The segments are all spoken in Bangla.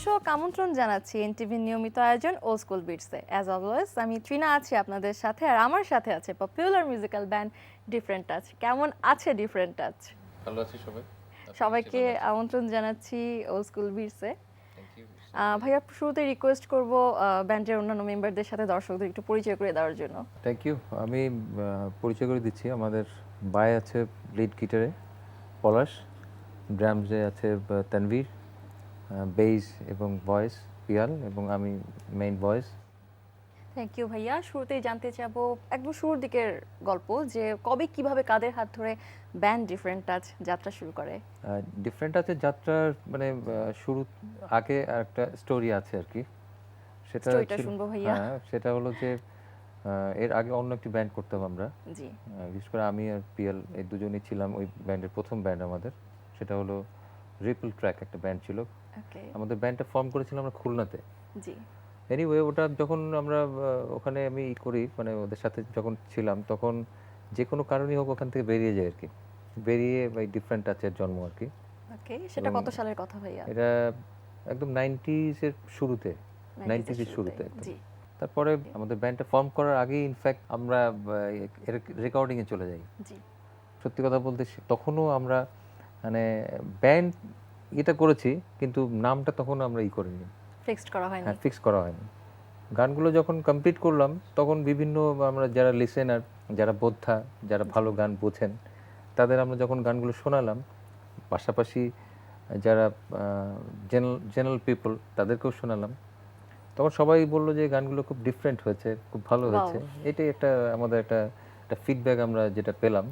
দর্শক আমন্ত্রণ জানাচ্ছি এনটিভির নিয়মিত আয়োজন ও স্কুল বিটসে। অ্যাজ অলওয়েজ আমি ট্রিনা আছি আপনাদের সাথে, আর আমার সাথে আছে popular musical band different touch. কেমন আছে ডিফারেন্ট টাচ? ভালো আছি সবাই। সবাইকে আমন্ত্রণ জানাচ্ছি ও স্কুল বিটসে। Thank you. ভাইয়া, শুরুতে রিকোয়েস্ট করব ব্যান্ডের অন্যান্য মেম্বারদের সাথে দর্শকদের একটু পরিচয় করে দেওয়ার জন্য। Thank you. আমি পরিচয় করে দিচ্ছি। আমাদের বাই আছে লিড গিটারে পলাশ, ড্রামসে আছে তানভীর, বেস এবং ভয়েস পিয়াল, এবং আমি মেইন ভয়েস। থ্যাংক ইউ ভাইয়া। শুরুতেই জানতে চাবো একদম শুরুর দিকের গল্প, যে কবে কিভাবে কাদের হাত ধরে ব্যান্ড ডিফারেন্ট টাচ যাত্রা শুরু করে? ডিফারেন্ট আছে যাত্রার মানে শুরু আগে একটা স্টোরি আছে আর কি। স্টোরিটা শুনবো ভাইয়া। হ্যাঁ, সেটা হলো যে এর আগে অন্য একটি ব্যান্ড করতাম আমরা। জি। বিশেষ করে আমি আর পিয়াল এই দুজনেই ছিলাম ওই ব্যান্ডের প্রথম ব্যান্ড আমাদের। সেটা হলো রিপল ট্র্যাক, একটা ব্যান্ড ছিল। ওকে। আমাদের ব্যান্ডটা ফর্ম করেছিলাম আমরা খুলনাতে। জি। এনিওয়ে, ওটা যখন আমরা ওখানে আমি করি মানে ওদের সাথে যখন ছিলাম, তখন যে কোনো কারণেই হোক ওখান থেকে বেরিয়ে যায় আর কি। বেরিয়ে এই ডিফারেন্ট টাচের জন্ম আর কি। ওকে, সেটা কত সালের কথা ভাইয়া? এটা একদম 90s এর শুরুতে, 90s এর শুরুতে একদম। জি। তারপরে আমাদের ব্যান্ডটা ফর্ম করার আগেই ইনফ্যাক্ট আমরা রেকর্ডিংয়ে চলে যাই। জি। সত্যি কথা বলতে তখনও আমরা মানে ব্যান্ড এটা করেছি, কিন্তু নামটা তখন আমরা করিনি, ফিক্সড করা হয়নি। হ্যাঁ, ফিক্স করা হয়নি। গানগুলো যখন কমপ্লিট করলাম তখন বিভিন্ন আমরা যারা লিসেনার, যারা বোদ্ধা, যারা ভালো গান বোঝেন, তাদের আমরা যখন গানগুলো শোনালাম, পাশাপাশি যারা জেনারেল পিপল তাদেরকেও শোনালাম, তখন সবাই বললো যে গানগুলো খুব ডিফারেন্ট হয়েছে, খুব ভালো হয়েছে। এটাই একটা আমাদের একটা ফিডব্যাক আমরা যেটা পেলাম।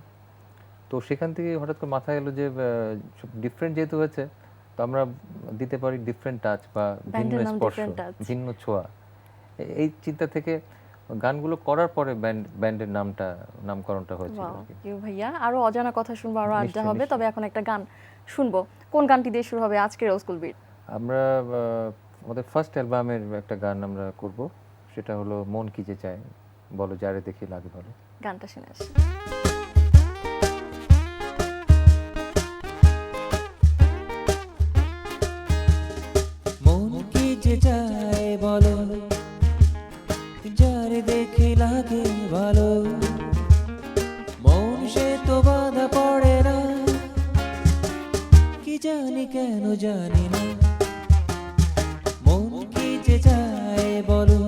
তো সেখান থেকে হঠাৎ করে মাথায় এলো যে ডিফারেন্ট যেহেতু হয়েছে, তো আমরা দিতে পারি ডিফারেন্ট টাচ বা ভিন্ন স্পর্শ, ভিন্ন ছোঁয়া। এই চিন্তা থেকে গানগুলো করার পরে ব্যান্ডের নামকরণটা হয়েছিল আর কি। ভাইয়া, আরো অজানা কথা শুনবো, আরো আড্ডা হবে, তবে এখন একটা গান শুনবো। কোন গানটি দিয়ে শুরু হবে আজকের স্কুল বিট? আমরা আমাদের ফার্স্ট অ্যালবামের একটা গান আমরা করব, সেটা হলো মন কি যে চায় বলো যারে দেখি লাগে বলো। গানটা শুনে আসি। মন কি যে চায় বলো যারে দেখে লাগে ভালো, মন সে তো বাধা পড়ে না, কি জানি কেন জানি না। মন কি যে চায় বলো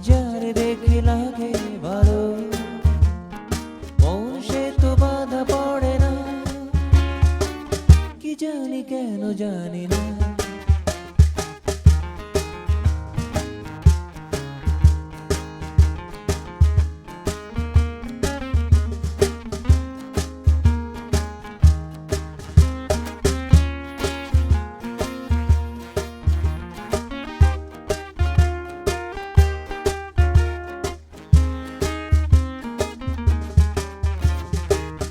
যারে দেখে লাগে ভালো, মন সে তো বাধা পড়ে না, কি জানি কেন জানি না।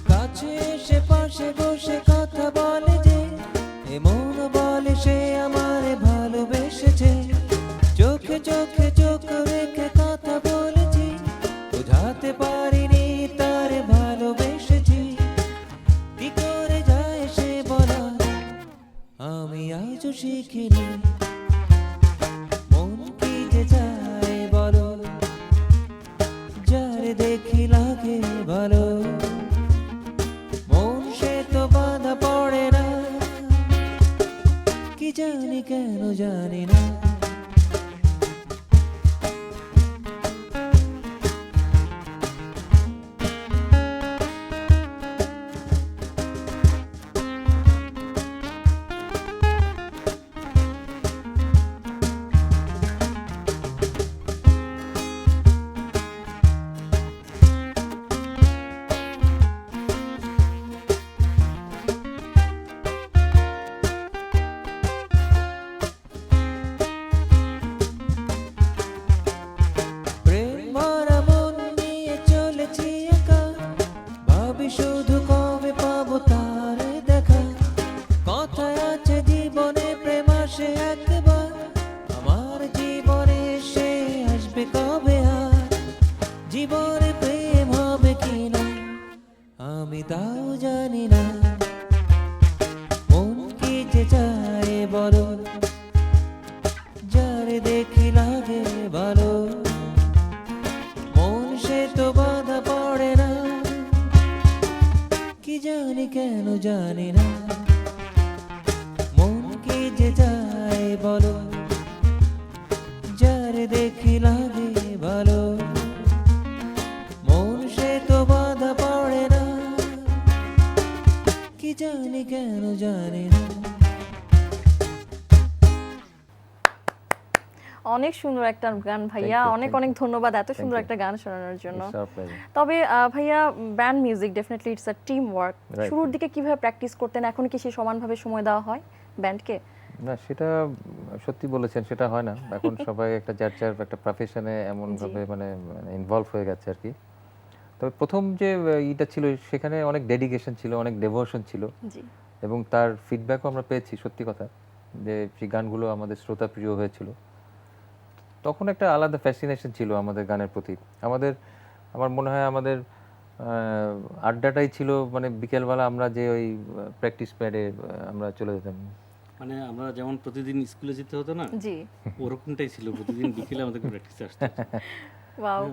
কাছে এসে পাশে বসে কথা বলে যে, এমন বলে সে আমারে ভালোবেসেছে। চোখে চোখে চোখ রেখে কথা বলেছি, বোঝাতে পারিনি তারে ভালোবেসেছি। কি করে যায় সে বলা আমি আজও শিখিনি। মন কি যে চায় বলো যারে দেখি লাগে ভালো, মন সে তো বাধা পড়ে না, কি জানি কেন জানি না। প্রেম ভরা মন নিয়ে চলেছি একা, ভাবি শুধু কবে পাবো তার দেখা। কথায় আছে জীবনে প্রেম আসে একবার, আমার জীবনে সে আসবে কবে আর? জীবনে প্রেম হবে কিনা আমি তাও জানি না। মন কি যে চায় বলো দেখি লাগে ভালো, মন সে তো বাধা পড়ে না, কি জানি কেন জানি না। অনেক সুন্দর একটা গান ভাইয়া, Thank you, অনেক thank অনেক you. ধন্যবাদ এত সুন্দর you. একটা গান শোনানোর জন্য। It's our pleasure. তবে ভাইয়া band music definitely it's a team work. Right. শুরুর দিকে কিভাবে প্র্যাকটিস করতেন, এখন কি সেই সমানভাবে সময় দেওয়া হয় ব্যান্ডকে? না সেটা সত্যি বলেছেন, সেটা হয় না এখন। সবাই একটা যার যার একটা প্রফেশনে এমনভাবে মানে ইনভলভ হয়ে গেছে আর কি। তবে প্রথম যে ইটা ছিল সেখানে অনেক ডেডিকেশন ছিল, অনেক ডেভোশন ছিল, জি এবং তার ফিডব্যাকও আমরা পেয়েছি। সত্যি কথা যে সেই গানগুলো আমাদের শ্রোতা প্রিয় হয়েছিল। তখন একটা আলাদা ফ্যাসিনেশন ছিল আমাদের গানের প্রতি। আমার মনে হয় আমাদের আড্ডাটাই ছিল মানে বিকেলবেলা আমরা যে ওই প্র্যাকটিস প্যাডে আমরা চলে যেতাম। মানে আমরা যেমন প্রতিদিন স্কুলে যেতে হতো না, জি ওরকমটাই ছিল। প্রতিদিন বিকেলে আমাদেরকে প্র্যাকটিসে আসতে হতো। ওয়াও।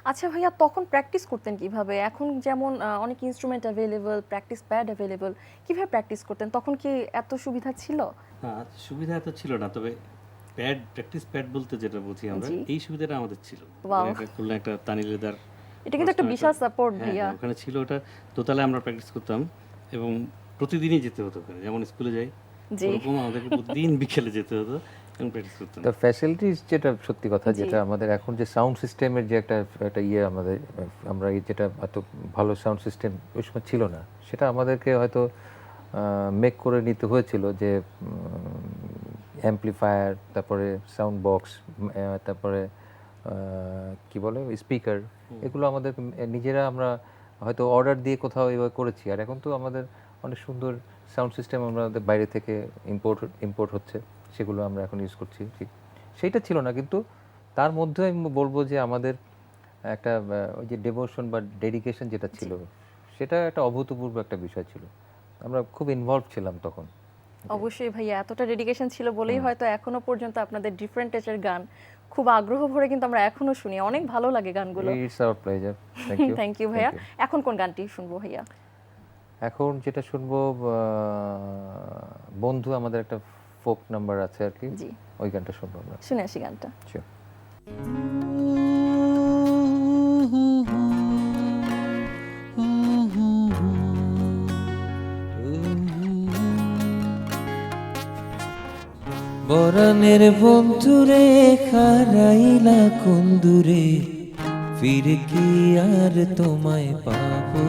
আচ্ছা ভাইয়া, তখন প্র্যাকটিস করতেন কিভাবে? এখন যেমন অনেক instrument available, practice pad available, কিভাবে প্র্যাকটিস করতেন? তখন কি এত সুবিধা ছিল? না, সুবিধা এত ছিল না, তবে প্যাড, প্র্যাকটিস প্যাড বলতে যেটা বুঝি আমরা, জি। এই সুবিধাটা আমাদের ছিল। Wow. মানে একটা খুলনা একটা তানি লেদার, এটা কিন্তু একটা বিশাল সাপোর্ট ভাইয়া। ওখানে ছিল। ওটা দোতলায় আমরা প্র্যাকটিস করতাম এবং প্রতিদিনই যেতে হতো ওখানে, যেমন স্কুলে যাই জি ওরকম আমাদেরকে প্রতিদিন বিকেলে যেতে হতো এবং প্র্যাকটিস করতাম। তো ফ্যাসিলিটিস যেটা সত্যি কথা, জি। যেটা আমাদের এখন যে সাউন্ড সিস্টেমের যে একটা ইয়ে আমাদের, আমরা এই যেটা এত ভালো সাউন্ড সিস্টেম ওই সময় ছিল না, সেটা আমাদেরকে হয়তো মেক করে নিতে হয়েছিল। যে অ্যাম্পলিফায়ার, তারপরে সাউন্ড বক্স, তারপরে কি বলে স্পিকার, এগুলো আমাদের নিজেরা আমরা হয়তো অর্ডার দিয়ে কোথাও এভাবে করেছি। আর এখন তো আমাদের অনেক সুন্দর সাউন্ড সিস্টেম আমাদের বাইরে থেকে ইম্পোর্ট হচ্ছে, সেগুলো আমরা এখন ইউজ করছি। ঠিক সেইটা ছিল না, কিন্তু তার মধ্যে আমি বলবো যে আমাদের একটা ওই যে ডেভোশন বা ডেডিকেশন যেটা ছিল, সেটা একটা অভূতপূর্ব একটা বিষয় ছিল। আমরা খুব ইনভলভ ছিলাম তখন। অবশ্যই ভাইয়া, এতটা ডেডিকেশন ছিল বলেই হয়তো এখনো পর্যন্ত আপনাদের ডিফারেন্ট টাচের গান খুব আগ্রহ ভরে কিন্তু আমরা এখনো শুনি, অনেক ভালো লাগে গানগুলো। It's our pleasure. Thank you ভাইয়া। এখন কোন গানটি শুনবো ভাইয়া? এখন যেটা শুনবো, বন্ধু আমাদের একটা ফোক নাম্বার আছে আর কি, জি ওই গানটা শুনবো আমরা। শুনে আসি গানটা। Sure. বরানের বন্ধুরে খারাইলা কুন্দুরে, ফিরে কি আর তোমায় পাবো?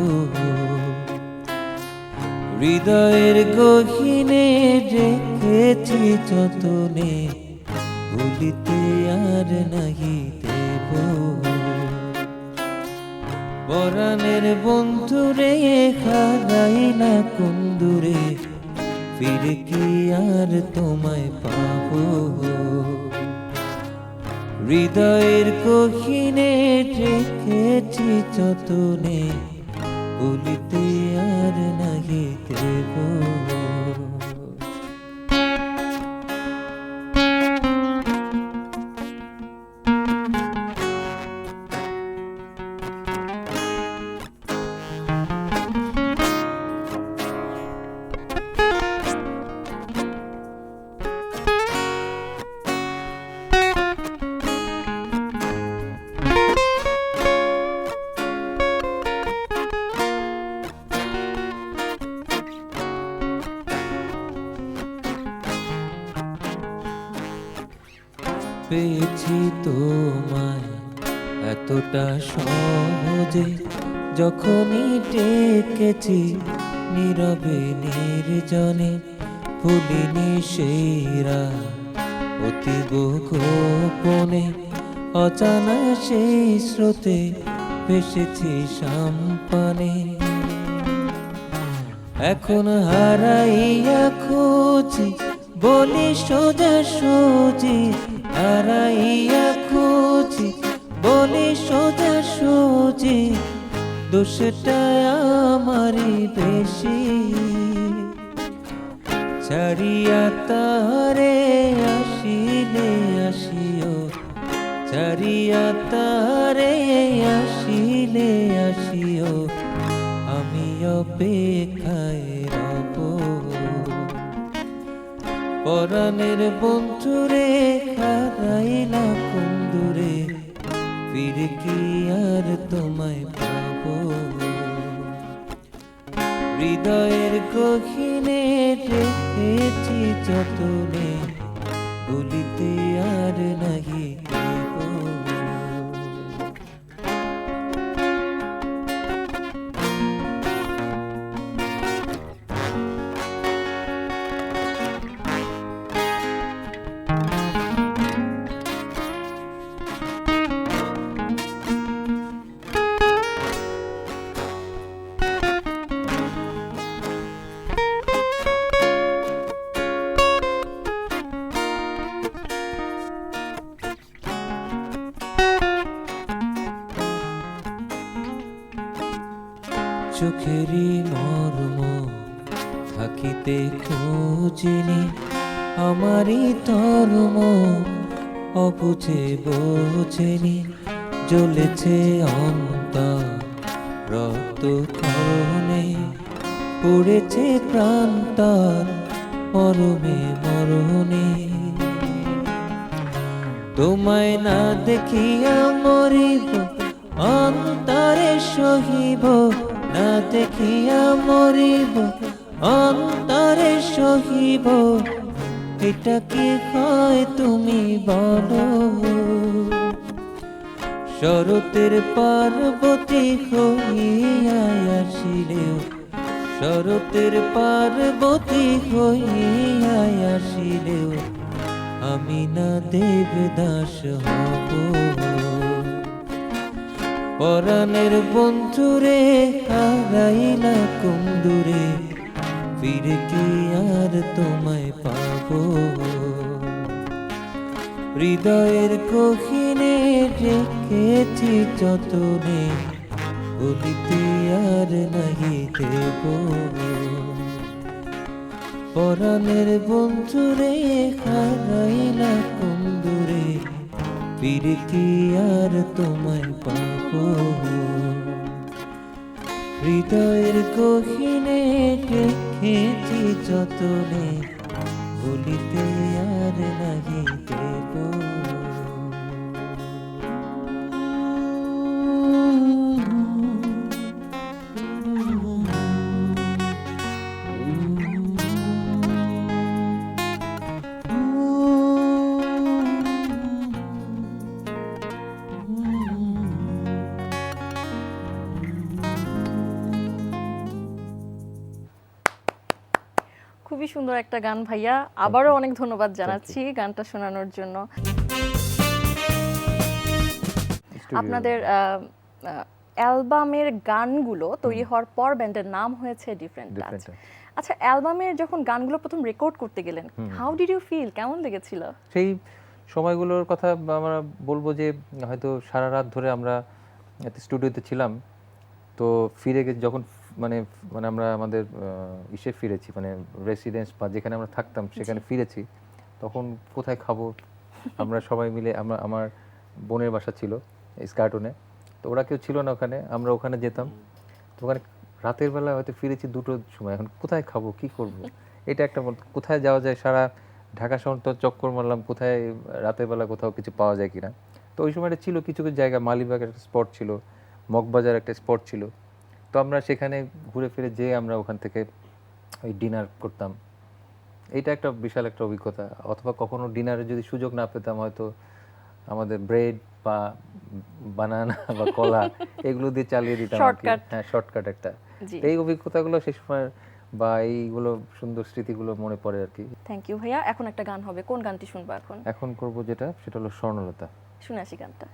হৃদয়ের গহীনে রেখেছি যতনে, ভুলিতে আর নাহি দেব। বরানের বন্ধুরে খারাইলা কুন্দুরে, ফিরে কি আর তোমায় পাবো? হৃদয়ের গহীনে রেখেছি যতনে, ভুলিতে আর নাহি দেব। পেয়েছি তোমায় এতটা সহজে, যখনই ডেকেছি নীরবে নির্জনে, ভুলিনি সেই রাত অতীব গোপনে, অজানা সেই স্রোতে ভেসেছি সাম্পানে। এখন হারাইয়া খুঁজি বলি সোজা সুজি, হারাইয়া খুঁজি বলি সোজা সুজি, দোষটা আমারই বেশি। ছাড়িয়া তারে আসিলে আসিও, ছাড়িয়া তারে আসিলে আসিও, আমি অপেক্ষায় রব। পরাণের বন্ধুরে খারাইলা কুন্দুরে, ফিরে কি আর তোমায় পাবো হৃদয়ের গহীনে রেখেছি যতনে বলিতে আর নাহি দেব চোখেরই মর্ম থাকিতে খোঁজেনি আমারই ধর্ম অবুঝে বোঝেনি জ্বলেছে অন্তর রক্ত করণে পড়েছে প্রান্তর মরমে মরণে তোমায় না দেখিয়া মরিব অন্তরে সহিব না দেখিয়া মরিব অন্তরে সহিব এটা কি হয় তুমি বলো শরতের পার্বতী হইয়া আসিলেও শরতের পার্বতী হইয়া আসিলেও আমি না দেবদাস হব পরাণের বন্ধুরে হারাইলা কুন্দুরে ফিরে কি আর তোমায় পাবো হৃদয়ের গহীনে রেখেছি যতনে বলিতে আর নাহি দেব পরাণের বন্ধুরে হারাইলা কুন্দুরে ফিরে কি আর তোমায় পাবো হৃদয়ের গহীনে রেখেছি যতনে বলিতে আর নাহি দেব খুবই সুন্দর একটা গান ভাইয়া, আবারও অনেক ধন্যবাদ জানাচ্ছি গানটা শোনানোর জন্য। আপনাদের অ্যালবামের গানগুলো তৈরি হওয়ার পর ব্যান্ডের নাম হয়েছে ডিফারেন্ট টাচ। আচ্ছা, অ্যালবামের যখন গানগুলো প্রথম রেকর্ড করতে গেলেন, হাউ ডিড ইউ ফিল, কেমন লেগেছিল? সেই সময়গুলোর কথা আমরা বলবো যে হয়তো সারা রাত ধরে আমরা স্টুডিওতে ছিলাম, তো ফিরে গেছি যখন মানে মানে আমরা আমাদের ইসে ফিরেছি, মানে রেসিডেন্স বা যেখানে আমরা থাকতাম সেখানে ফিরেছি, তখন কোথায় খাবো আমরা সবাই মিলে, আমার বোনের বাসা ছিল স্কার্টনে, তো ওরা কেউ ছিল না ওখানে, আমরা ওখানে যেতাম, তো ওখানে রাতের বেলা হয়তো ফিরেছি 2টোর সময়, এখন কোথায় খাবো কি করব, এটা একটা কোথায় যাওয়া যায়, সারা ঢাকা শহর তো চক্কর মারলাম কোথায় রাতের বেলা কোথাও কিছু পাওয়া যায় কিনা। তো ওই সময়টা ছিল কিছু কিছু জায়গা, মালিবাগ একটা স্পট ছিল, মগবাজার একটা স্পট ছিল, তো আমরা সেখানে ঘুরে ফিরে যেয়ে আমরা ওখান থেকে ওই ডিনার করতাম। এইটা একটা বিশাল একটা অভিজ্ঞতা। অথবা কখনো ডিনারে যদি সুযোগ না পেতাম, হয়তো আমাদের ব্রেড বা বানানা বা কলা এগুলো দিয়ে চালিয়ে দিতাম। হ্যাঁ, শর্টকাট একটা। এই অভিজ্ঞতাগুলো সেই সময় বা এইগুলো সুন্দর স্মৃতিগুলো মনে পড়ে আর কি। থ্যাংক ইউ ভাইয়া। এখন একটা গান হবে, কোন গানটি শুনবো এখন? এখন করব যেটা, সেটা হলো স্বর্ণলতা। শুনে আসি গানটা।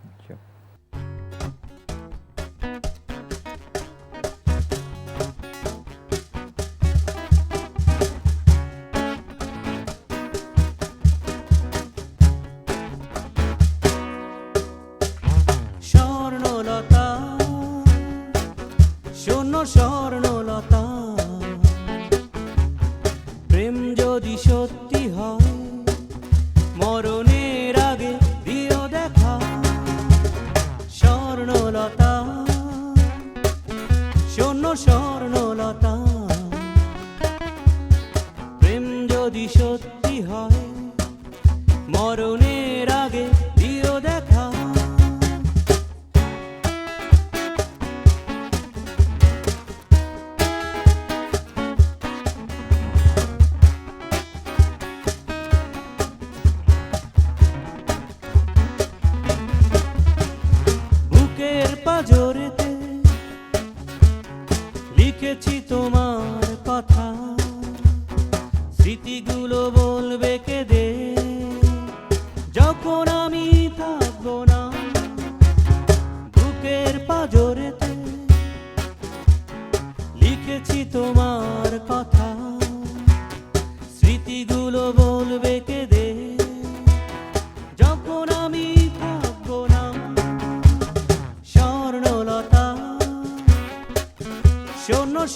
স্বর্ণলতা শোনো স্বর্ণলতা, প্রেম যদি সত্যি হয় মরণের আগে দিও দেখা। স্বর্ণলতা শোনো স্বর্ণলতা, প্রেম যদি সত্যি হয় মরণের আগে দিও দেখা।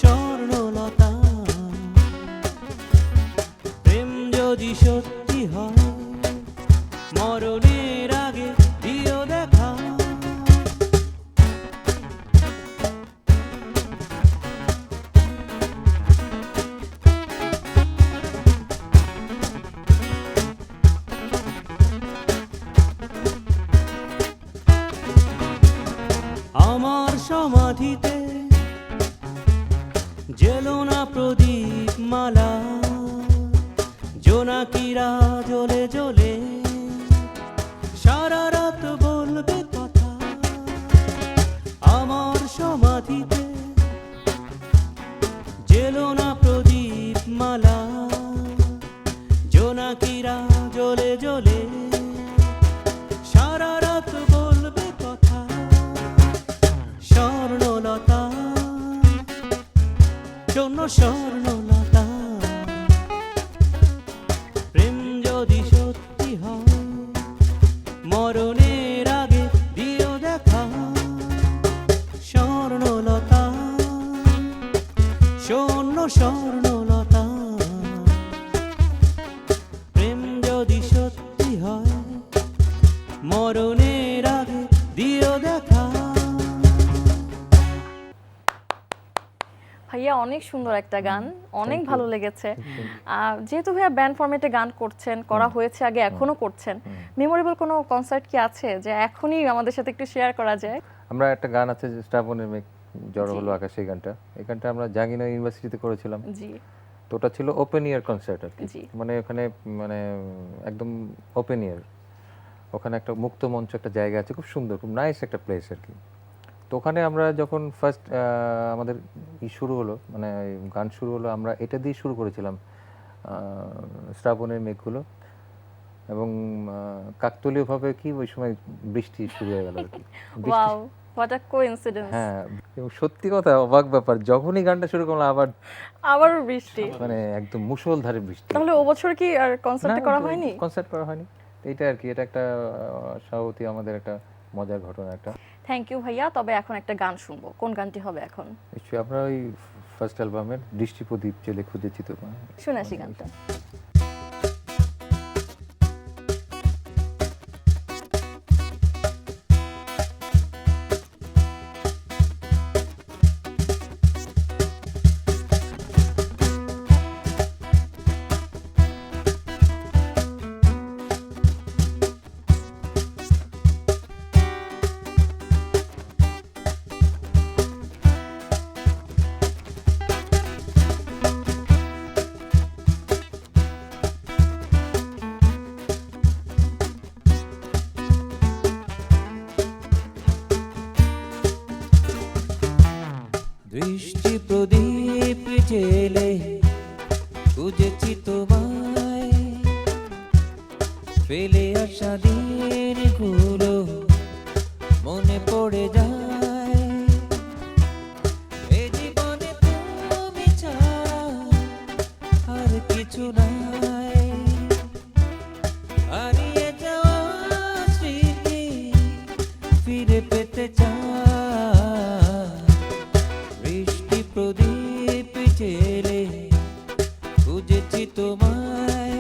স্বর্ণলতা প্রেম যদি সত্যি হয় মরণের আগে দিও দেখা আমার সমাধিতে জেলো না প্রদীপ মালা জোনাকিরা জ্বলে জ্বলে সারা রাত বলবে কথা আমার সমাধিতে জেলো না প্রদীপ মালা জোনাকিরা জ্বলে জ্বলে সারা রাত বলবে কথা স্বর্ণলতা স্বর্ণলতা প্রেম যদি সত্যি হয় মরণের আগে দিও দেখা স্বর্ণলতা স্বর্ণলতা প্রেম যদি সত্যি হয় মরণের আগে দিও দেখা ভাইয়া অনেক সুন্দর একটা গান, অনেক ভালো লেগেছে। যেহেতু ভাইয়া ব্যান্ড ফরম্যাটে গান করছেন, করা হয়েছে আগে, এখনো করছেন, মেমোরেবল কোনো কনসার্ট কি আছে যে এখনই আমাদের সাথে একটু শেয়ার করা যায়? আমরা একটা গান আছে যে শ্রাবণের মেঘ জড়ো হলো আকাশে, এই গানটা আমরা জাহাঙ্গীরনগর ইউনিভার্সিটিতে করেছিলাম। জি। তো ওটা ছিল ওপেন ইয়ার কনসার্ট আর কি, জি। মানে ওখানে মানে একদম ওপেন ইয়ার, ওখানে একটা মুক্ত মঞ্চ একটা জায়গা আছে, খুব সুন্দর, খুব নাইস একটা প্লেস আর কি। তো ওখানে আমরা যখন ফার্স্ট আমাদের শুরু হলো, মানে গান শুরু হলো, আমরা এটা দিয়ে শুরু করেছিলাম শ্রাবণের মেঘগুলো, এবং কাকতালীয়ভাবে কি ওই সময় বৃষ্টি শুরু হয়ে গেল আর কি। Wow, what a coincidence. হ্যাঁ, এবং সত্যি কথা অবাক ব্যাপার, যখনই গানটা শুরু করলাম আবার বৃষ্টি, মানে একদম মুষলধারে বৃষ্টি। তাহলে ও বছর কি আর কনসার্ট করা হয়নি? কনসার্ট করা হয়নি, এইটা আর কি, এটা একটা স্বাভাবিক আমাদের একটা মজার ঘটনা একটা। থ্যাংক ইউ ভাইয়া। তবে এখন একটা গান শুনবো, কোন গানটি হবে এখন? নিশ্চয়ই আমরা ওই ফার্স্ট অ্যালবামের দৃষ্টি প্রদীপ জেলে খুঁজেছি তোমায়, শুনে আসি গানটা। দৃষ্টি প্রদীপ জেলে খুঁজেছি তোমায়, ফেলে আসা দিনগুলো মনে পড়ে যায়, এ জীবনে তুমি ছাড়া আর কিছু নাই, হারিয়ে যাওয়া স্মৃতি ফিরে পেতে চাই। প্রদীপ জেলে খুঁজেছি তোমায়,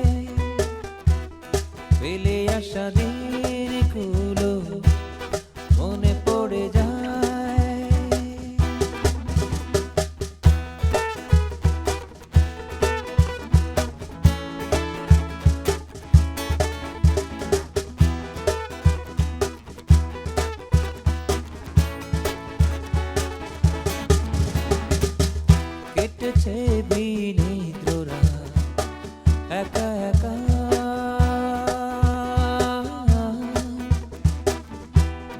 ফেলে আসা দিনগুলো মনে পড়ে যায়। কেটেছে বিনিদ্ররা একা একা,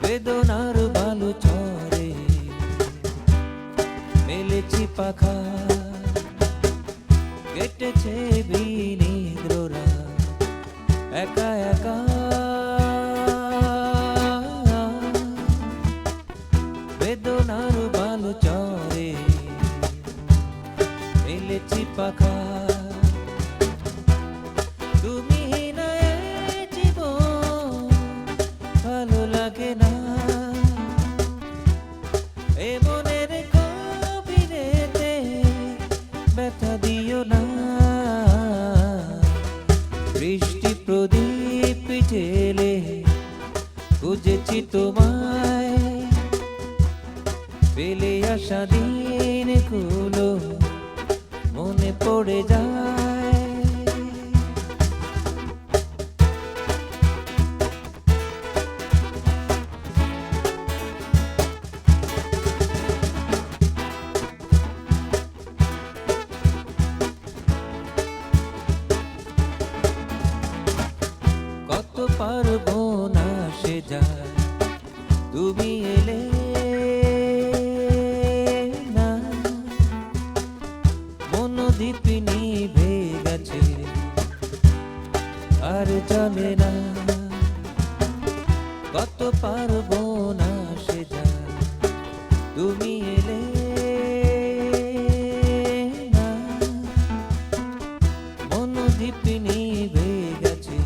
বেদনার বালু চরে মেলেছি পাখা, কেটেছে বিনিদ্ররা একা একা, বেদনার বালু চরে মেলেছি পাখা, তুমি না জীবন ভালো লাগে না, এ মনের গভীরেতে খুঁজেছি তোমায়, ফেলে আসা দিনগুলো মনে পড়ে যায়। কত পারবো না সে যায়, তুমি এলে না, মনোদীপ নিভে গেছে আর চলে না। কত পারবো না সে যায়, তুমি এলে না, মনোদীপ নিভে গেছে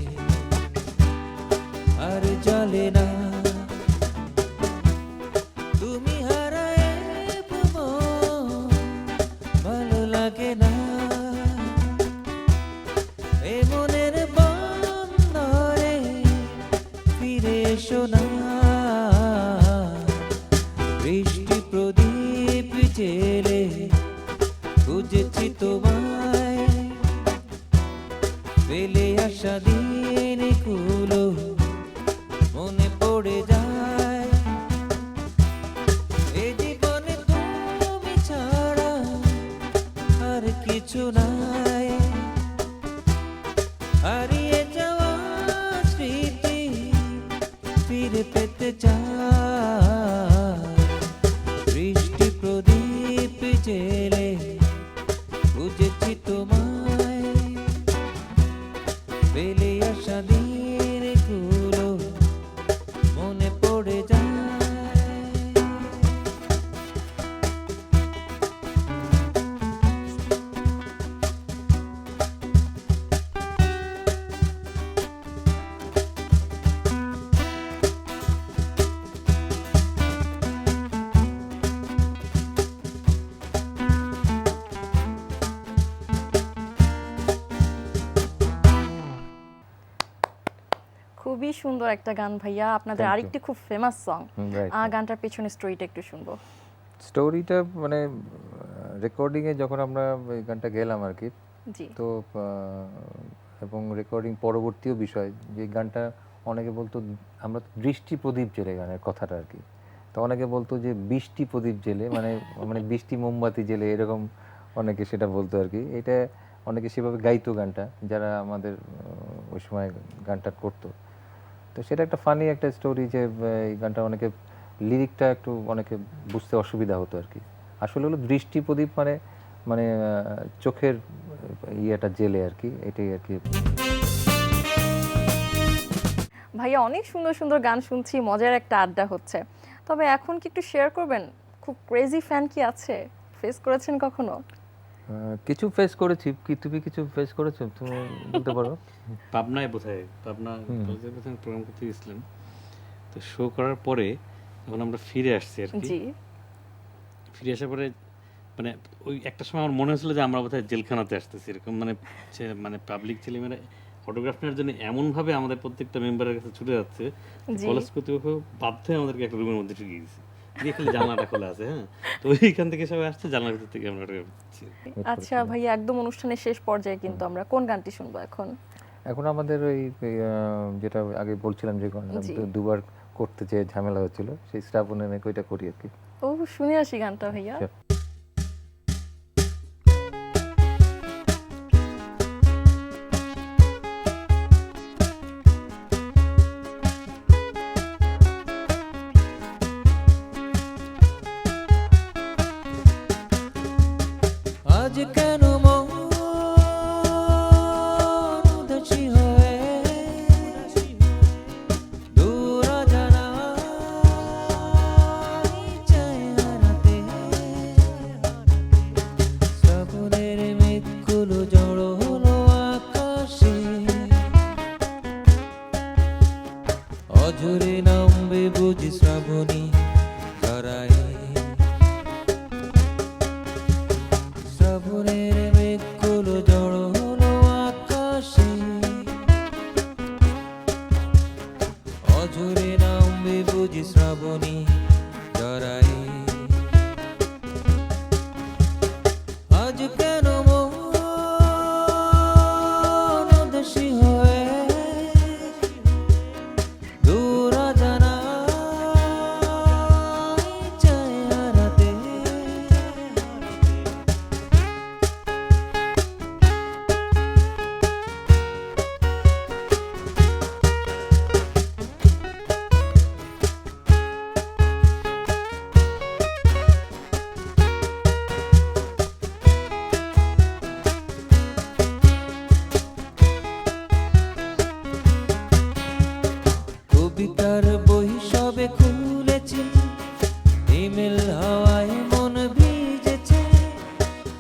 আর জ্বলে না। তুমি হারায় ভুবন, ভালো লাগে না, এ মনের বন্দরে ফিরে এসো না। বৃষ্টি প্রদীপ জেলে খুঁজেছি তোমায়, ফেলে আসা দিনগুলো মনে পড়ে যায়। এ জীবনে তুমি ছাড়া আর কিছু নাই, হারিয়ে যাওয়া স্মৃতি ফিরে পেতে চাই। বৃষ্টি প্রদীপ জেলে খুঁজেছি তোমায়, ফেলে আসা দিনগুলো মনে পড়ে যায়। খুবই সুন্দর একটা গান ভাইয়া, আপনাদের Thank you. আরেকটি খুব ফেমাস সং। রাইট। গানটার পেছনে স্টোরিটা একটু শুনবো। স্টোরিটা মানে রেকর্ডিংয়ে যখন আমরা এই গানটা গেলাম আর কি, জি তো এবং রেকর্ডিং পরবর্তীও বিষয় যে গানটা অনেকে বলতো আমরা তো দৃষ্টি প্রদীপ জেলে গানের কথাটা আর কি, তো অনেকে বলতো যে বৃষ্টি প্রদীপ জেলে মানে মানে বৃষ্টি মোমবাতি জেলে এরকম অনেকে সেটা বলতো আর কি। এটা অনেকে সেভাবে গাইতো গানটা যারা আমাদের ওই সময় গানটা করতো। তো সেটা একটা ফানি একটা স্টোরি যে এই গানটা অনেকে লিরিকটা একটু অনেকে বুঝতে অসুবিধা হতো আর কি। আসলে হলো দৃষ্টি প্রদীপ মানে মানে চোখের ইয়েটা জেলে আর কি, এটাই আর কি। ভাইয়া অনেক সুন্দর সুন্দর গান শুনছি, মজার একটা আড্ডা হচ্ছে। তবে এখন কি একটু শেয়ার করবেন, খুব ক্রেজি ফ্যান কি আছে, ফেস করেছেন কখনো? কিছু ফেস করেছি, কি তুমি কিছু ফেস করেছো তুমি বলতে পারো? পাবনায় বোধহয়, পাবনা কলেজের প্রথমে প্রোগ্রাম করতে গেছিলাম, তো শো করার পরে যখন আমরা ফিরে আসছি আর কি, জি ফিরে আসার পরে মানে ওই একটা সময় আমার মনে হয়েছিল যে আমরা বোধহয় জেলখানাতে আসতেছি এরকম, মানে মানে পাবলিক ছেলেমেয়েরা ফটোগ্রাফ নেওয়ার জন্য এমনভাবে আমাদের প্রত্যেকটা মেম্বারের কাছে ছুটে যাচ্ছে, জি। কলেজ কর্তৃপক্ষ বাধ্য হয়ে আমাদেরকে একটা রুমের মধ্যে ঢুকিয়ে দিয়েছে, দিয়ে খালি জানলাটা খোলা আছে। হ্যাঁ, তো ওইখান থেকে সবাই আসছে, জানলার ভিতর থেকে আমরা ঢুকছি। আচ্ছা ভাইয়া, একদম অনুষ্ঠানের শেষ পর্যায়ে কিন্তু আমরা কোন গানটি শুনবো এখন? এখন আমাদের ওই যেটা আগে বলছিলাম যে জি। দুবার করতে যে ঝামেলা হচ্ছিল, সেই শ্রাবণের মেঘ ওইটা করি আর কি। ও শুনে আসি গানটা ভাইয়া। Sure. আজ কেন মন উদাসী হয়ে দূর অজানা চায় হারাতে। শ্রাবণের মেঘগুলো জড়ো হলো আকাশে, অঝরে নামবে বুঝি শ্রাবণী ধরায়। শ্রাবণের মেঘগুলো জড়ো হলো আকাশে, অঝরে নাম বুঝি শ্রাবণী জড়াই আজ কেন মন উদাসী হয়ে দূর জানা চায় হারাতে কবিতার বই সবে খুলেছি ইমেল হাওয়ায় মন ভিজেছে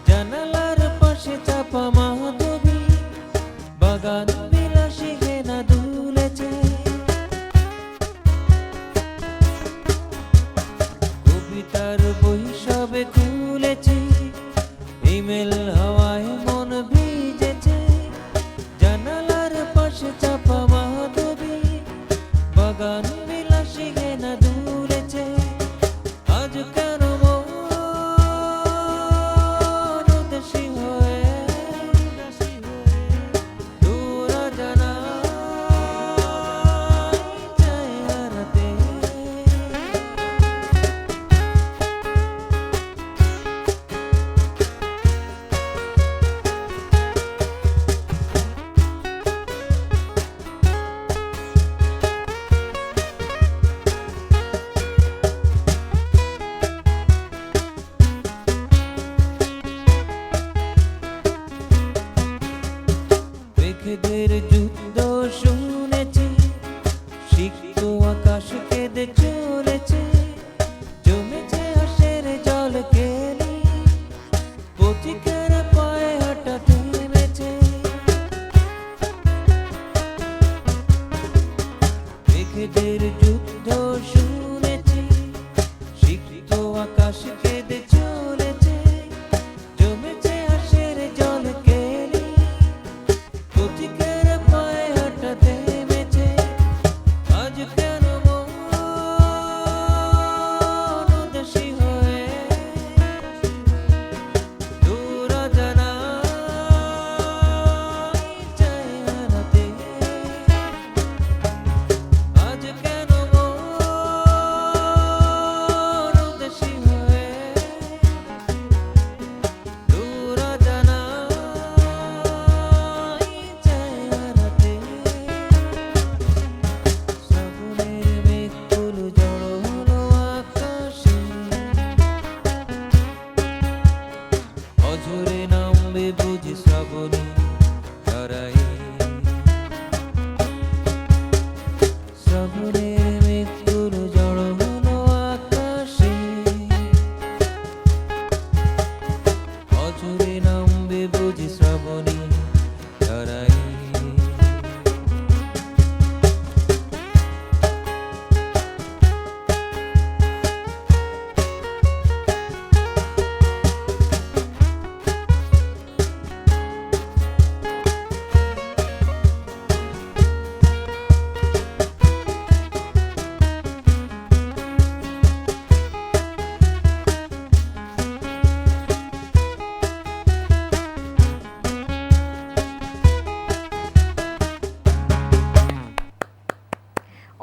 জানালার পাশে চাপা মাধবী বাগান বিলাসী ঘেনা দুলেছে কবিতার বই সবে খুলেছি ইমেল হাওয়ায় মন ভিজেছে জানালার পাশে চাপা মাধবী বাগান বিলাসী ঘেনা দুলেছে আজ কেন মন উদাসী হয়ে দূর জানা চায় হারাতে মেঘেদের যুদ্ধ শুনেছি সিক্ত আকাশ কেঁদে চলেছে জমেছে আশের জল কেলি পথিকের পায়ে হাঁটা থেমেছে মেঘেদের যুদ্ধ শুনেছি সিক্ত আকাশ কেঁদে চলেছে জমেছে আশের জল কেলি পথিকের পায়ে হাঁটা থেমেছে আজ কেন মন উদাসী হয়ে দূর জানা চায় হারাতে আজ কেন মন উদাসী হয়ে দূর জানা চায় হারাতে শ্রাবণের মেঘগুলো জড়ো হলো আকাশে অঝরে নামবে বুঝি শ্রাবণী জড়াই শ্রাবণের মেঘগুলো জড়ো হলো আকাশে অঝরে নামবে বুঝি শ্রাবণী জড়াই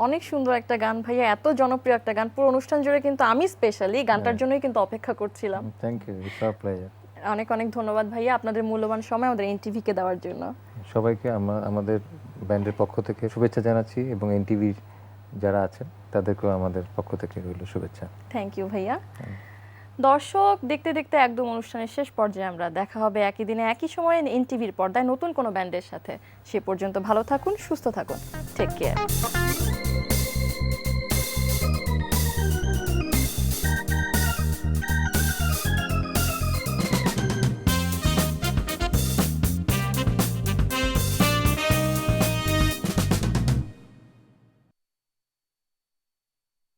অনেক সুন্দর একটা গান ভাইয়া, এত জনপ্রিয় একটা গান, পুরো অনুষ্ঠান জুড়ে কিন্তু আমি স্পেশালি গানটার জন্যই কিন্তু অপেক্ষা করছিলাম। Thank you, it's our pleasure. অনেক অনেক ধন্যবাদ ভাইয়া আপনাদের মূল্যবান সময় আমাদের এনটিভিকে দেওয়ার জন্য। সবাইকে আমাদের ব্যান্ডের পক্ষ থেকে শুভেচ্ছা জানাচ্ছি এবং এনটিভির যারা আছেন তাদেরকেও আমাদের পক্ষ থেকে রইল শুভেচ্ছা। থ্যাংক ইউ ভাইয়া। দর্শক, দেখতে দেখতে একদম অনুষ্ঠানের শেষ পর্যায়ে আমরা দেখা হবে একই দিনে একই সময়ে এনটিভির পর্দায় নতুন কোনো ব্যান্ডের সাথে। সে পর্যন্ত ভালো থাকুন, সুস্থ থাকুন, টেক কেয়ার।